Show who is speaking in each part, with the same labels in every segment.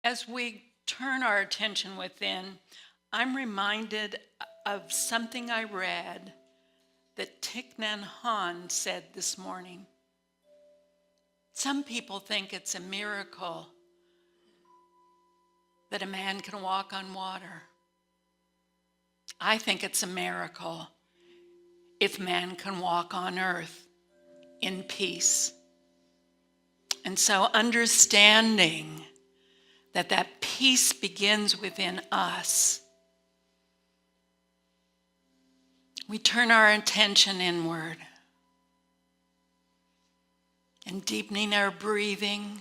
Speaker 1: As we turn our attention within, I'm reminded of something I read that Thich Nhat Hanh said this morning. Some people think it's a miracle that a man can walk on water. I think it's a miracle if man can walk on earth in peace. And so understanding that peace begins within us, we turn our attention inward and deepening our breathing,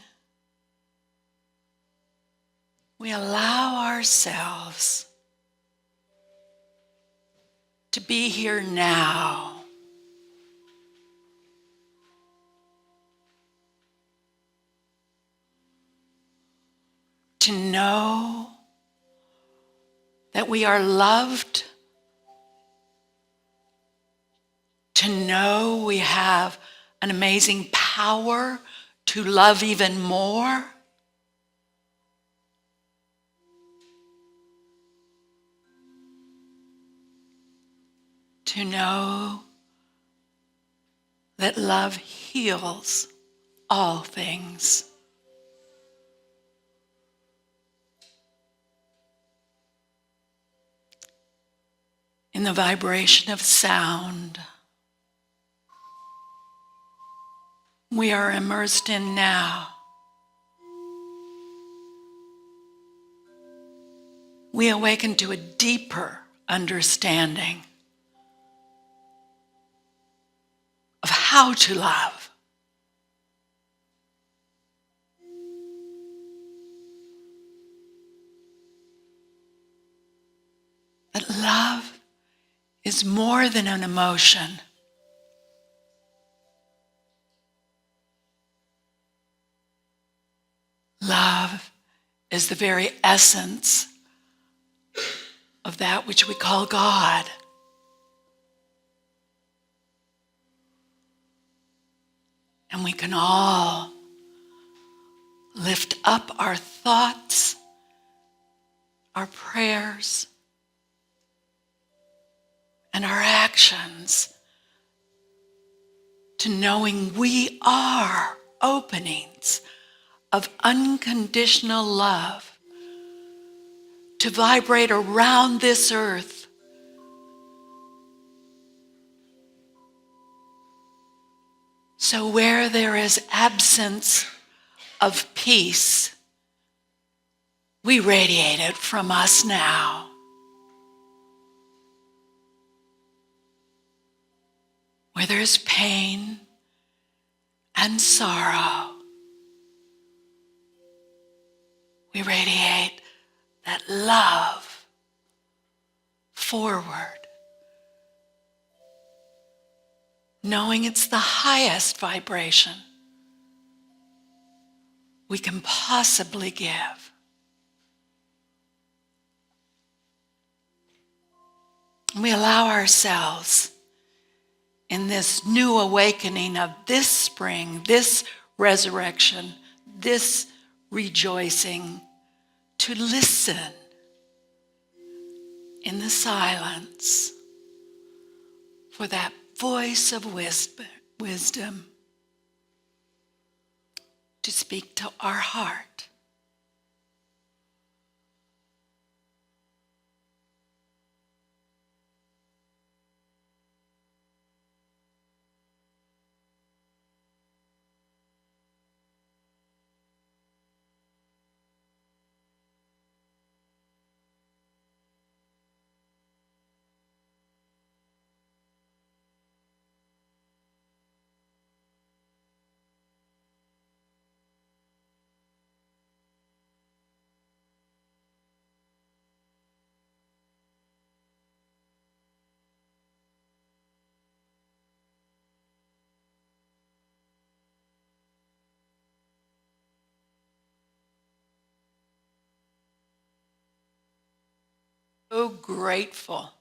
Speaker 1: we allow ourselves to be here now. To know that we are loved, to know we have an amazing power to love even more. To know that love heals all things. In the vibration of sound, we are immersed in now. We awaken to a deeper understanding of how to love. That love is more than an emotion. Love is the very essence of that which we call God. And we can all lift up our thoughts, our prayers, and our actions to knowing we are openings of unconditional love to vibrate around this earth. So where there is absence of peace, we radiate it from us now. Where there is pain and sorrow, we radiate that love forward, knowing it's the highest vibration we can possibly give. We allow ourselves in this new awakening of this spring, this resurrection, this rejoicing, to listen in the silence for that voice of wisdom to speak to our heart. So grateful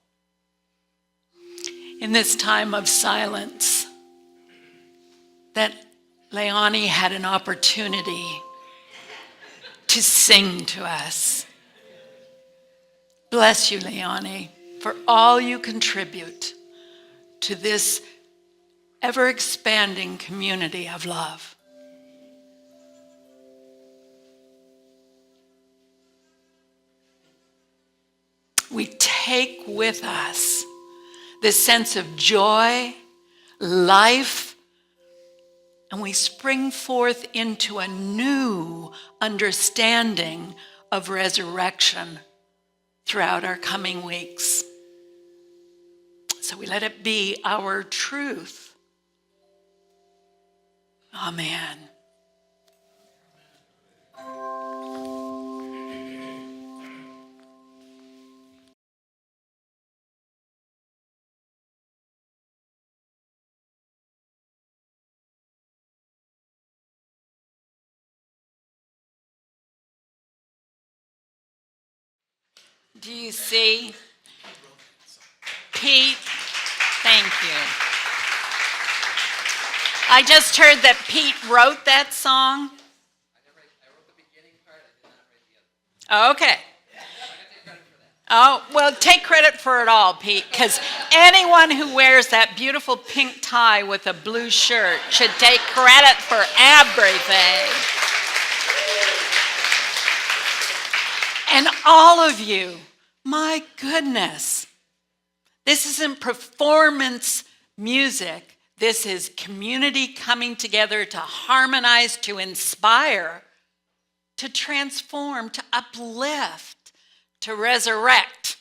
Speaker 1: in this time of silence that Leonie had an opportunity to sing to us. Bless you, Leonie, for all you contribute to this ever-expanding community of love. We take with us this sense of joy, life, and we spring forth into a new understanding of resurrection throughout our coming weeks. So we let it be our truth. Amen. Do you see? Pete, thank you. I just heard that Pete wrote that song.
Speaker 2: I wrote the beginning part, I did not write the other.
Speaker 1: Okay. Oh, well, take credit for it all, Pete, because anyone who wears that beautiful pink tie with a blue shirt should take credit for everything. And all of you, my goodness, this isn't performance music. This is community coming together to harmonize, to inspire, to transform, to uplift, to resurrect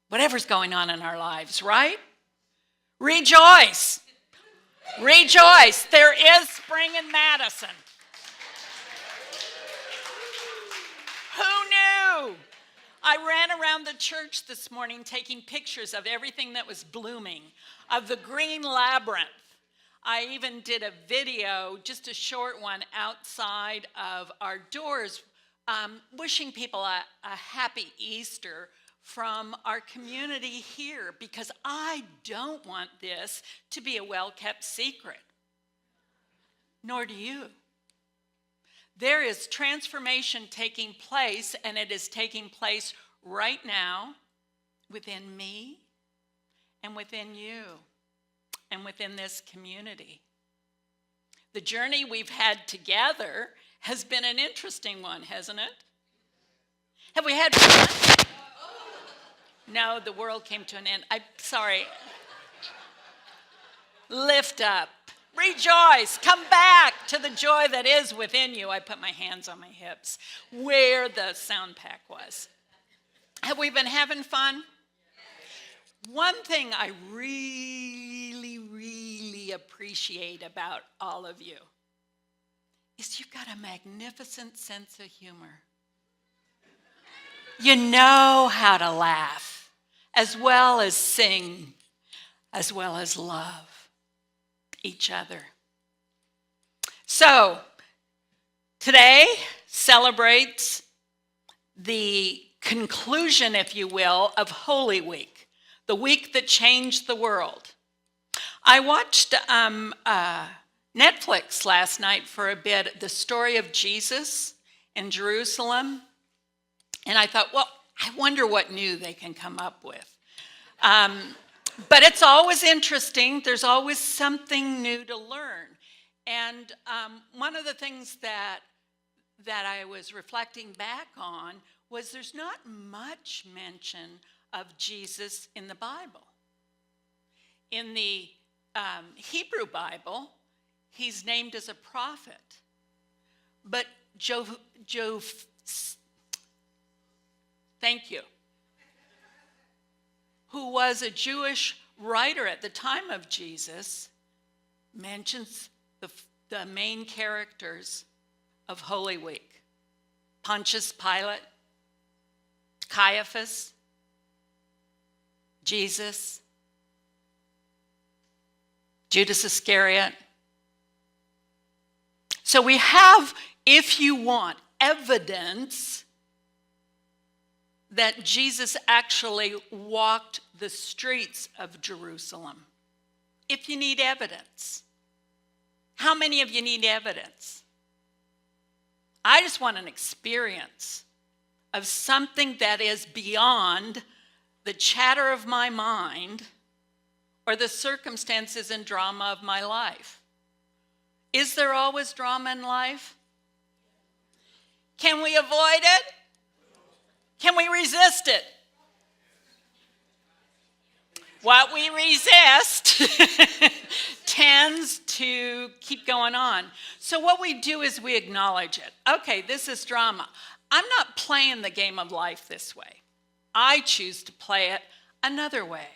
Speaker 1: whatever's going on in our lives, right? Rejoice. Rejoice. There is spring in Madison. Who knew? I ran around the church this morning taking pictures of everything that was blooming, of the green labyrinth. I even did a video, just a short one, outside of our doors, wishing people a happy Easter from our community here, because I don't want this to be a well-kept secret. Nor do you. There is transformation taking place, and it is taking place right now within me and within you and within this community. The journey we've had together has been an interesting one, hasn't it? Have we had fun? No, the world came to an end. I'm sorry. Lift up. Rejoice. Come back to the joy that is within you. I put my hands on my hips where the sound pack was. Have we been having fun? One thing I really, really appreciate about all of you is you've got a magnificent sense of humor. You know how to laugh, as well as sing, as well as love each other. So, today celebrates the conclusion, if you will, of Holy Week, the week that changed the world. I watched Netflix last night for a bit, the story of Jesus in Jerusalem, and I thought, well, I wonder what new they can come up with. But it's always interesting. There's always something new to learn. And one of the things that I was reflecting back on was there's not much mention of Jesus in the Bible. In the Hebrew Bible, he's named as a prophet. But thank you, who was a Jewish writer at the time of Jesus, mentions the main characters of Holy Week. Pontius Pilate, Caiaphas, Jesus, Judas Iscariot. So we have, if you want, evidence that Jesus actually walked the streets of Jerusalem. If you need evidence. How many of you need evidence? I just want an experience of something that is beyond the chatter of my mind or the circumstances and drama of my life. Is there always drama in life? Can we avoid it? Can we resist it? What we resist tends to keep going on. So what we do is we acknowledge it. Okay, this is drama. I'm not playing the game of life this way. I choose to play it another way.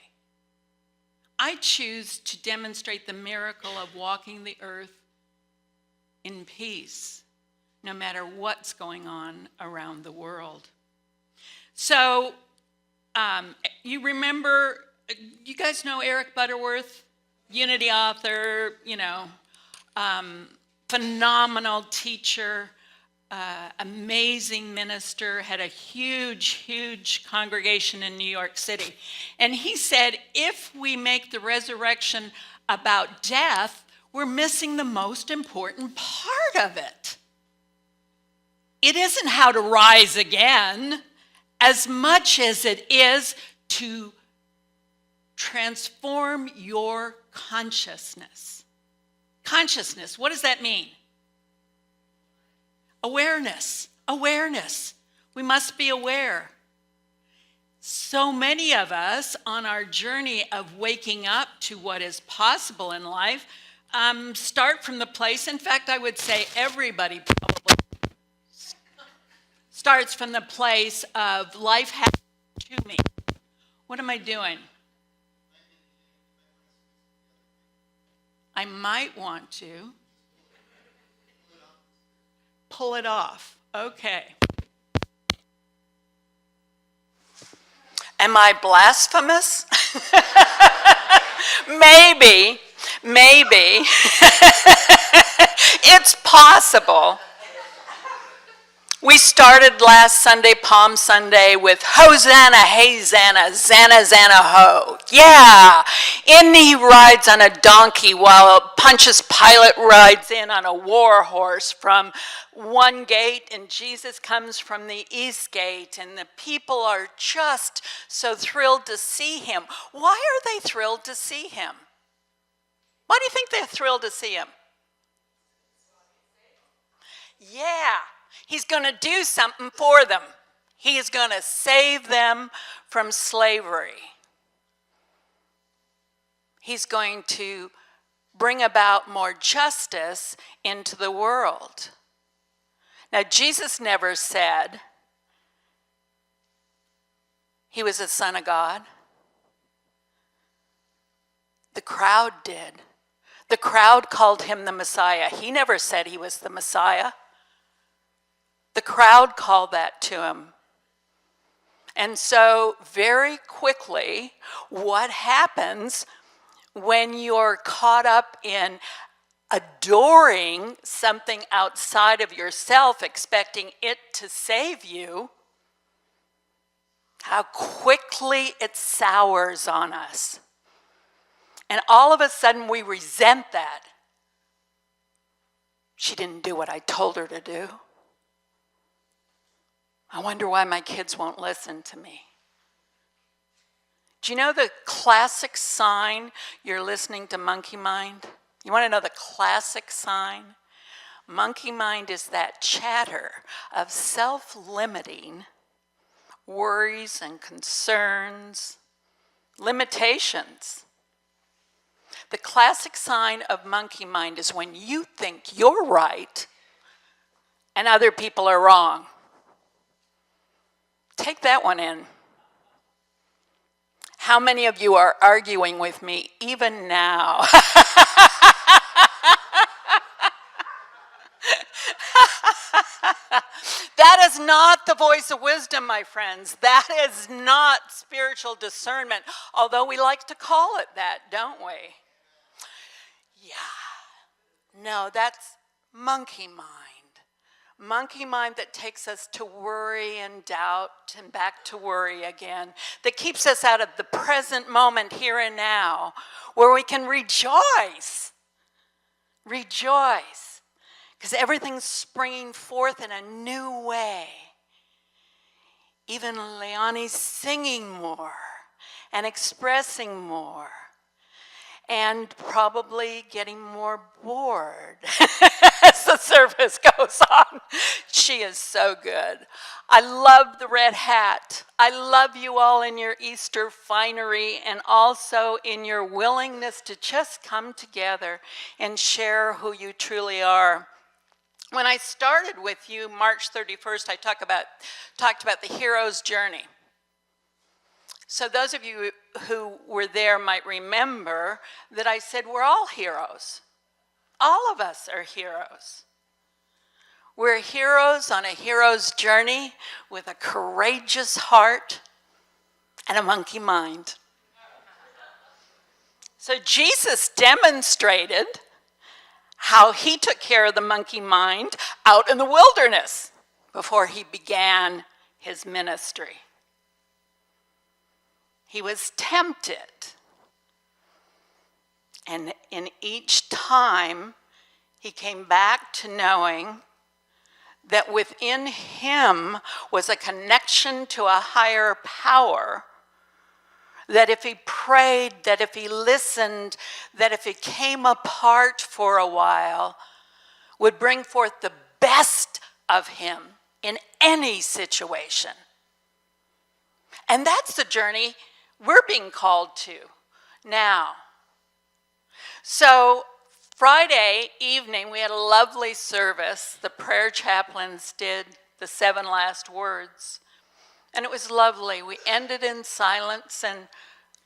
Speaker 1: I choose to demonstrate the miracle of walking the earth in peace, no matter what's going on around the world. So you remember, you guys know Eric Butterworth, Unity author, phenomenal teacher, amazing minister, had a huge congregation in New York City. And he said, if we make the resurrection about death, we're missing the most important part of it. It isn't how to rise again as much as it is to transform your consciousness. Consciousness, what does that mean? Awareness. We must be aware. So many of us on our journey of waking up to what is possible in life start from the place, in fact, I would say everybody probably starts from the place of life happened to me. What am I doing? I might want to pull it off. Okay. Am I blasphemous? Maybe. It's possible. We started last Sunday, Palm Sunday, with Hosanna, hey Zanna, Zanna, Zanna, ho. Yeah. In he rides on a donkey while Pontius Pilate rides in on a war horse from one gate, and Jesus comes from the east gate, and the people are just so thrilled to see him. Why are they thrilled to see him? Why do you think they're thrilled to see him? Yeah. He's going to do something for them. He is going to save them from slavery. He's going to bring about more justice into the world. Now, Jesus never said he was a son of God. The crowd did. The crowd called him the Messiah. He never said he was the Messiah. The crowd called that to him. And so very quickly, what happens when you're caught up in adoring something outside of yourself, expecting it to save you, how quickly it sours on us. And all of a sudden we resent that. She didn't do what I told her to do. I wonder why my kids won't listen to me. Do you know the classic sign you're listening to monkey mind? You want to know the classic sign? Monkey mind is that chatter of self-limiting worries and concerns, limitations. The classic sign of monkey mind is when you think you're right and other people are wrong. Take that one in. How many of you are arguing with me even now? That is not the voice of wisdom, my friends. That is not spiritual discernment, although we like to call it that, don't we? Yeah. No, that's monkey mind. Monkey mind that takes us to worry and doubt and back to worry again, that keeps us out of the present moment here and now, where we can rejoice. Rejoice.
Speaker 3: because everything's springing forth in a new way. Even Leonie's singing more and expressing more and probably getting more bored as the service goes on. She is so good. I love the red hat. I love you all in your Easter finery and also in your willingness to just come together and share who you truly are. When I started with you March 31st, I talked about the hero's journey. So those of you who were there might remember that I said we're all heroes. All of us are heroes. We're heroes on a hero's journey with a courageous heart and a monkey mind. So Jesus demonstrated how he took care of the monkey mind out in the wilderness before he began his ministry. He was tempted, and in each time he came back to knowing that within him was a connection to a higher power, that if he prayed, that if he listened, that if he came apart for a while, would bring forth the best of him in any situation. And that's the journey we're being called to now. So Friday evening, we had a lovely service. The prayer chaplains did the 7 last words. And it was lovely. We ended in silence, and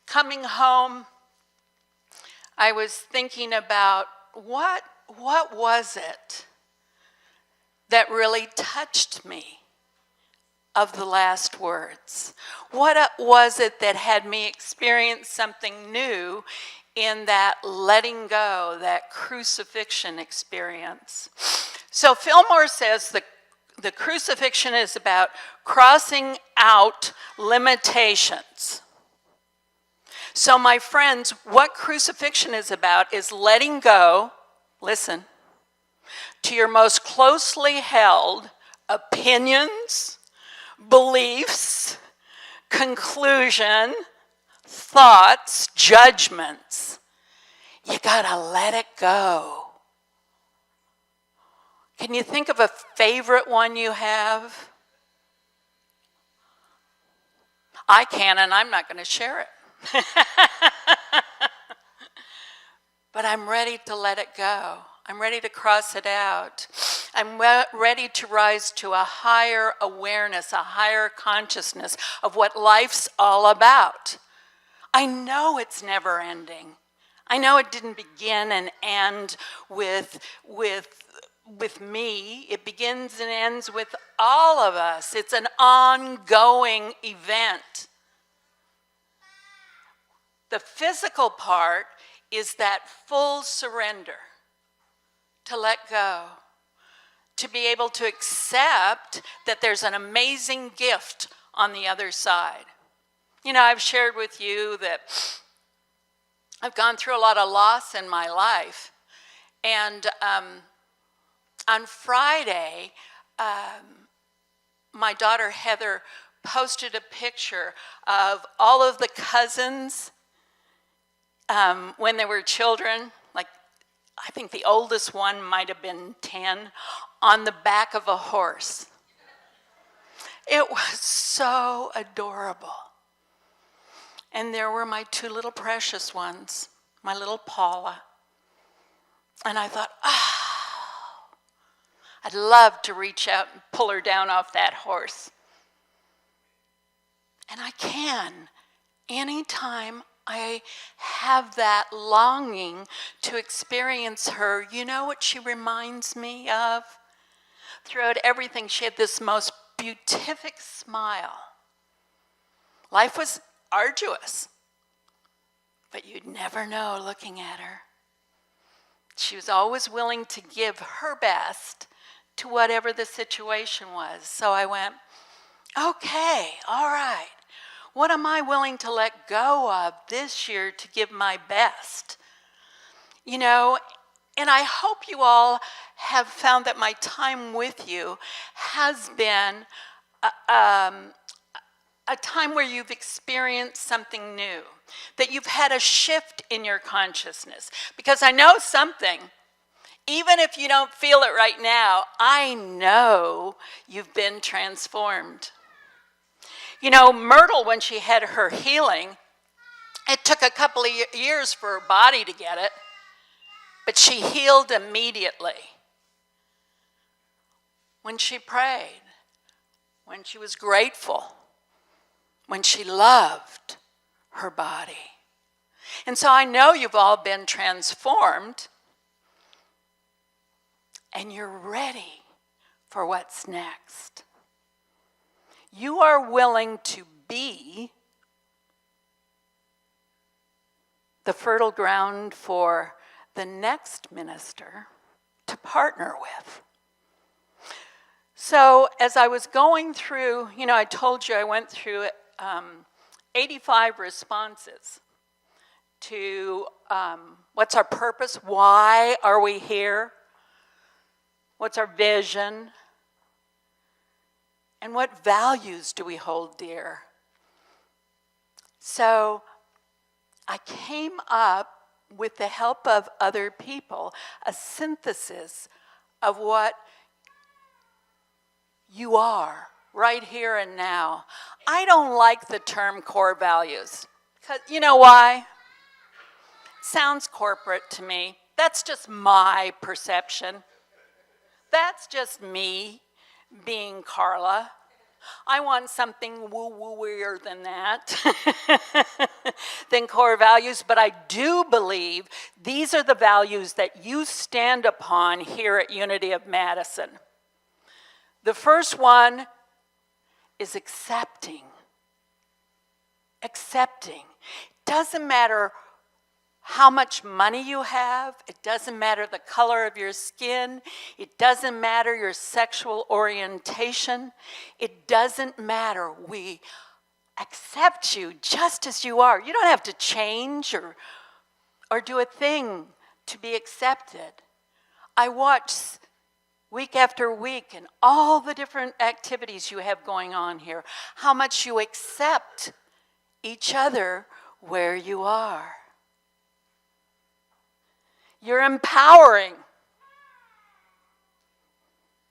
Speaker 3: coming home, I was thinking about what was it that really touched me of the last words? What was it that had me experience something new in that letting go, that crucifixion experience? So Fillmore says the crucifixion is about crossing out limitations. So my friends, what crucifixion is about is letting go, listen, to your most closely held opinions, beliefs, conclusion, thoughts, judgments. You gotta let it go. Can you think of a favorite one you have? I can, and I'm not gonna share it. But I'm ready to let it go. I'm ready to cross it out. I'm ready to rise to a higher awareness, a higher consciousness of what life's all about. I know it's never ending. I know it didn't begin and end with me. It begins and ends with all of us. It's an ongoing event. The physical part is that full surrender, to let go, to be able to accept that there's an amazing gift on the other side. You know, I've shared with you that I've gone through a lot of loss in my life. And on Friday, my daughter Heather posted a picture of all of the cousins when they were children. Like, I think the oldest one might have been 10, on the back of a horse. It was so adorable. And there were my 2 little precious ones, my little Paula. And I thought, I'd love to reach out and pull her down off that horse. And I can, anytime I have that longing to experience her. You know what she reminds me of? Throughout everything, she had this most beatific smile. Life was arduous, but you'd never know looking at her. She was always willing to give her best to whatever the situation was. So I went, okay, all right. What am I willing to let go of this year to give my best? You know, And I hope you all have found that my time with you has been a time where you've experienced something new, that you've had a shift in your consciousness. Because I know something, even if you don't feel it right now, I know you've been transformed. You know, Myrtle, when she had her healing, it took a couple of years for her body to get it, but she healed immediately. When she prayed, when she was grateful, when she loved her body. And so I know you've all been transformed, and you're ready for what's next. You are willing to be the fertile ground for the next minister to partner with. So as I was going through, I told you I went through 85 responses to what's our purpose, why are we here, what's our vision, and what values do we hold dear. So I came up, with the help of other people, a synthesis of what you are right here and now. I don't like the term core values. Because you know why? Sounds corporate to me. That's just my perception. That's just me being Carla. I want something woo-woo-ier than that, than core values, but I do believe these are the values that you stand upon here at Unity of Madison. The first one is accepting. Accepting. Doesn't matter how much money you have. It doesn't matter the color of your skin. It doesn't matter your sexual orientation. It doesn't matter. We accept you just as you are. You don't have to change or do a thing to be accepted. I watch week after week and all the different activities you have going on here, how much you accept each other where you are. You're empowering.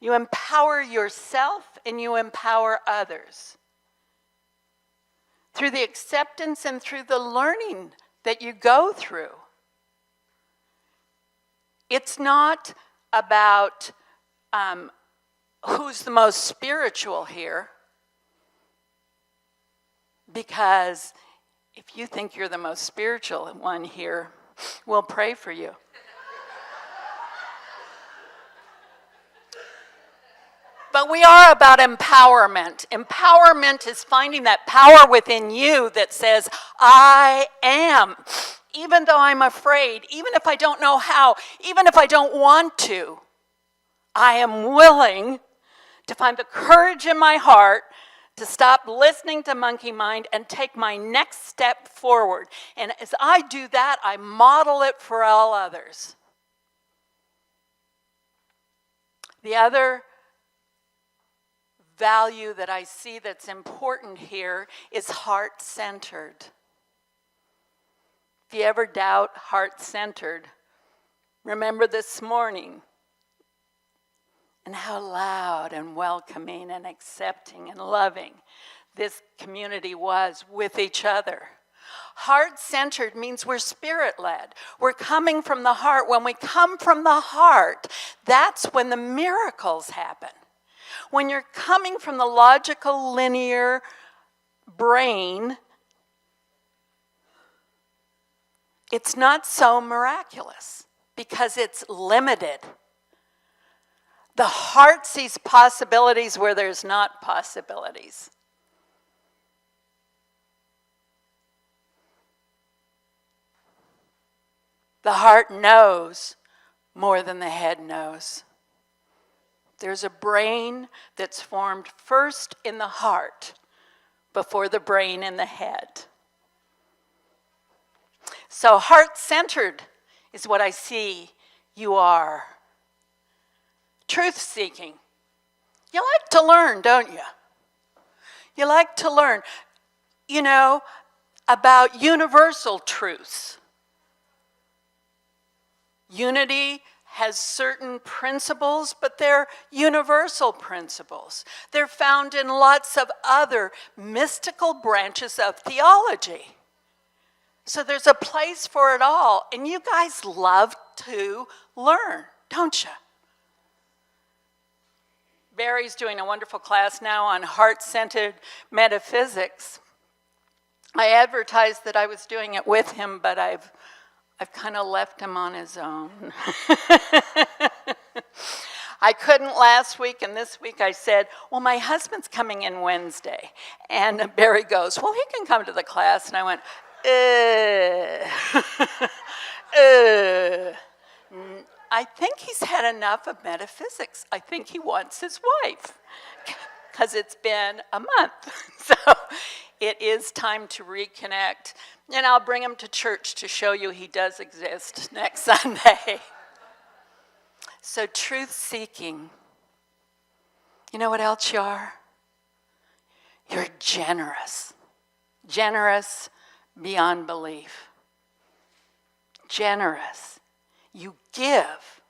Speaker 3: You empower yourself and you empower others through the acceptance and through the learning that you go through. It's not about who's the most spiritual here, because if you think you're the most spiritual one here, we'll pray for you. But we are about empowerment. Empowerment is finding that power within you that says, I am. Even though I'm afraid, even if I don't know how, even if I don't want to, I am willing to find the courage in my heart to stop listening to monkey mind and take my next step forward. And as I do that, I model it for all others. The other value that I see that's important here is heart-centered. If you ever doubt heart-centered, remember this morning and how loud and welcoming and accepting and loving this community was with each other. Heart-centered means we're spirit-led. We're coming from the heart. When we come from the heart, that's when the miracles happen. When you're coming from the logical, linear brain, it's not so miraculous because it's limited. The heart sees possibilities where there's not possibilities. The heart knows more than the head knows. There's a brain that's formed first in the heart before the brain in the head. So heart-centered is what I see you are. Truth-seeking. You like to learn, don't you? You like to learn, about universal truths. Unity has certain principles, but they're universal principles. They're found in lots of other mystical branches of theology. So there's a place for it all, and you guys love to learn, don't you? Barry's doing a wonderful class now on heart-centered metaphysics. I advertised that I was doing it with him, but I've kind of left him on his own. I couldn't last week, and this week I said, well, my husband's coming in Wednesday. And Barry goes, well, he can come to the class. And I went, I think he's had enough of metaphysics. I think he wants his wife, because it's been a month. So it is time to reconnect. And I'll bring him to church to show you he does exist next Sunday. So truth-seeking. You know what else you are? You're generous. Generous beyond belief. Generous. You give.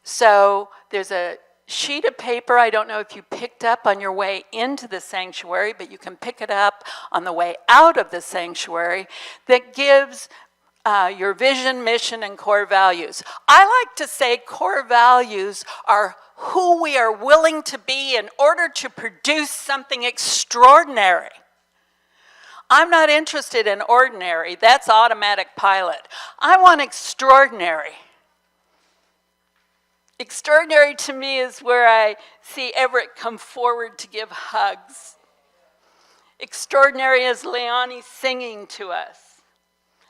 Speaker 3: So there's a sheet of paper, I don't know if you picked up on your way into the sanctuary, but you can pick it up on the way out of the sanctuary, that gives your vision, mission, and core values. I like to say core values are who we are willing to be in order to produce something extraordinary. I'm not interested in ordinary. That's automatic pilot. I want extraordinary. Extraordinary to me is where I see Everett come forward to give hugs. Extraordinary is Leonie singing to us.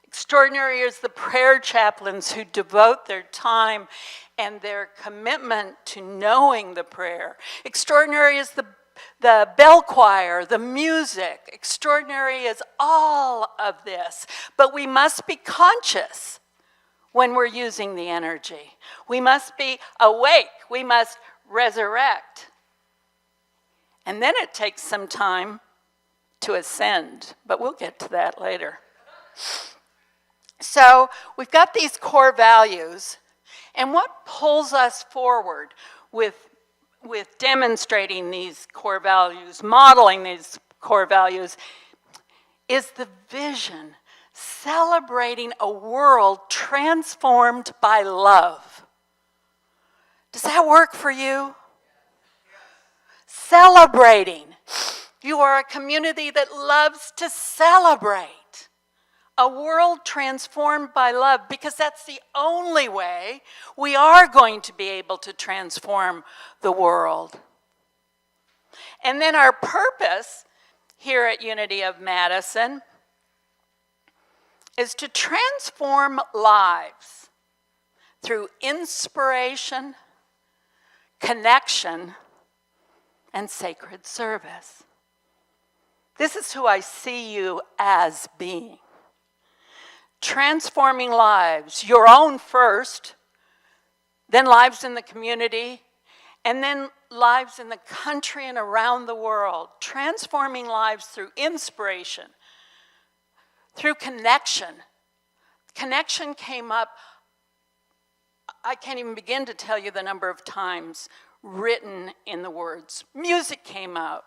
Speaker 3: Extraordinary is the prayer chaplains who devote their time and their commitment to knowing the prayer. Extraordinary is the bell choir, the music. Extraordinary is all of this. But we must be conscious when we're using the energy. We must be awake. We must resurrect. And then it takes some time to ascend, but we'll get to that later. So we've got these core values, and what pulls us forward with demonstrating these core values, modeling these core values, is the vision, celebrating a world transformed by love. Does that work for you? Celebrating. You are a community that loves to celebrate. A world transformed by love, because that's the only way we are going to be able to transform the world. And then our purpose here at Unity of Madison is to transform lives through inspiration, connection, and sacred service. This is who I see you as being. Transforming lives, your own first, then lives in the community, and then lives in the country and around the world. Transforming lives through inspiration, through connection. Connection came up, I can't even begin to tell you the number of times written in the words. Music came out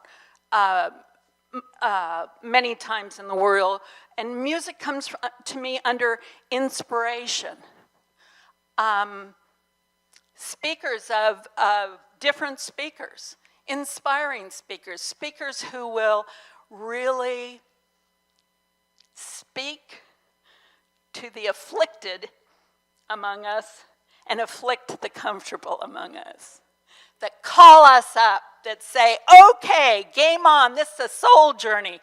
Speaker 3: many times in the world, and music comes to me under inspiration. Speakers of different speakers, inspiring speakers, speakers who will really speak to the afflicted among us and afflict the comfortable among us, that call us up, that say, okay, game on, this is a soul journey.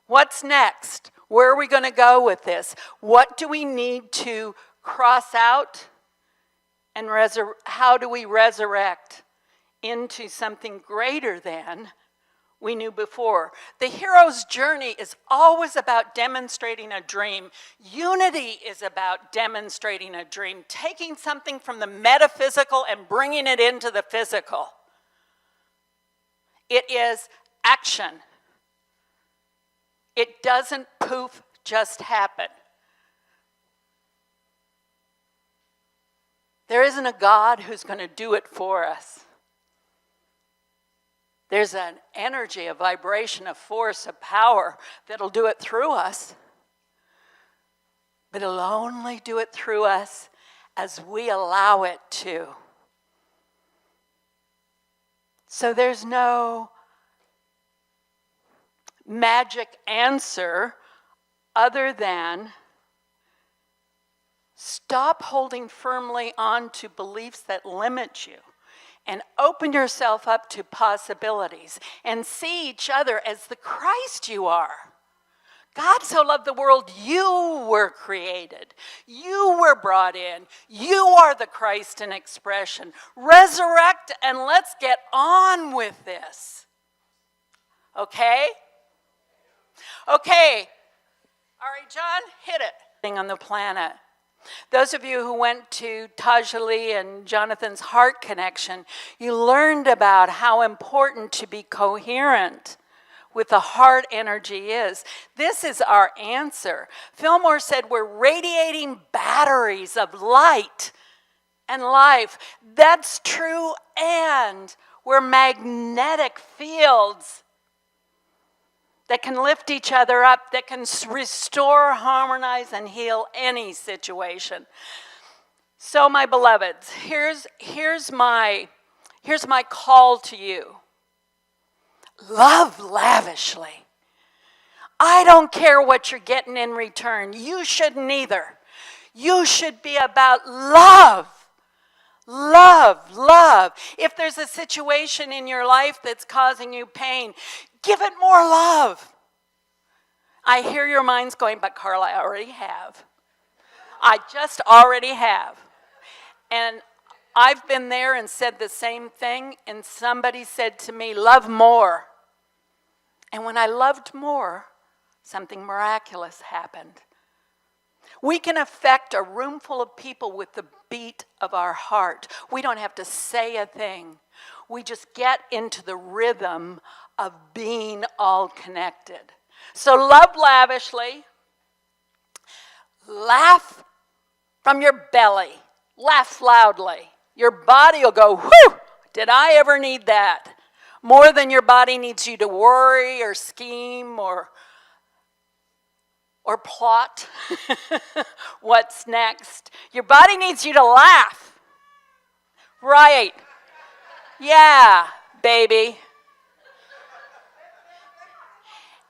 Speaker 3: What's next? Where are we going to go with this? What do we need to cross out? And how do we resurrect into something greater than we knew before. The hero's journey is always about demonstrating a dream. Unity is about demonstrating a dream, taking something from the metaphysical and bringing it into the physical. It is action. It doesn't poof just happen. There isn't a God who's going to do it for us. There's an energy, a vibration, a force, a power that'll do it through us. But it'll only do it through us as we allow it to. So there's no magic answer other than stop holding firmly on to beliefs that limit you and open yourself up to possibilities and see each other as the Christ you are. God so loved the world, you were created. You were brought in. You are the Christ in expression. Resurrect and let's get on with this. Okay? Okay. All right, John, hit it. On the planet. Those of you who went to Tajali and Jonathan's heart connection, you learned about how important to be coherent with the heart energy is. This is our answer. Fillmore said we're radiating batteries of light and life. That's true, and we're magnetic fields that can lift each other up, that can restore, harmonize, and heal any situation. So, my beloveds, here's my call to you. Love lavishly. I don't care what you're getting in return. You shouldn't either. You should be about love. Love, love. If there's a situation in your life that's causing you pain, give it more love. I hear your minds going, but Carla, I already have. I just already have. And I've been there and said the same thing, and somebody said to me, love more. And when I loved more, something miraculous happened. We can affect a room full of people with the beat of our heart. We don't have to say a thing. We just get into the rhythm of being all connected. So love lavishly. Laugh from your belly. Laugh loudly. Your body will go, whew, did I ever need that? More than your body needs you to worry or scheme or plot what's next. Your body needs you to laugh. Right. Yeah, baby.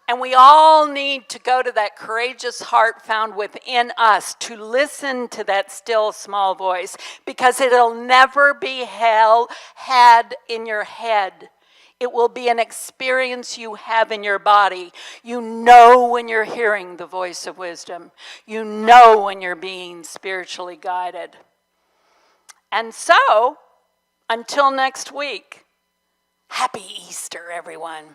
Speaker 3: And we all need to go to that courageous heart found within us to listen to that still small voice, because it'll never be had in your head. It will be an experience you have in your body. You know when you're hearing the voice of wisdom. You know when you're being spiritually guided. And so, until next week, happy Easter, everyone.